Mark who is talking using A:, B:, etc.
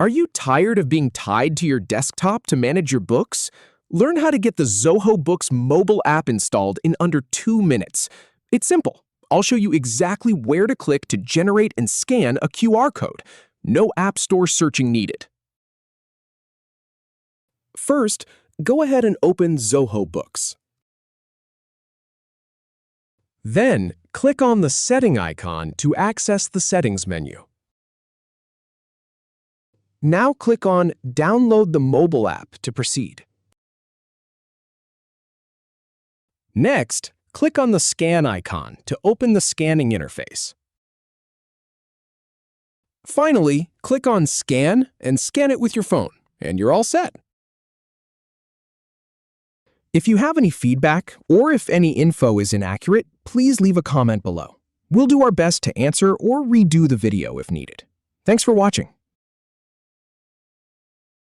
A: Are you tired of being tied to your desktop to manage your books? Learn how to get the Zoho Books mobile app installed in under 2 minutes. It's simple. I'll show you exactly where to click to generate and scan a QR code. No App Store searching needed. First, go ahead and open Zoho Books. Then, click on the setting icon to access the settings menu. Now click on Download the mobile app to proceed. Next, click on the scan icon to open the scanning interface. Finally, click on Scan and scan it with your phone, and you're all set. If you have any feedback or if any info is inaccurate, please leave a comment below. We'll do our best to answer or redo the video if needed. Thanks for watching.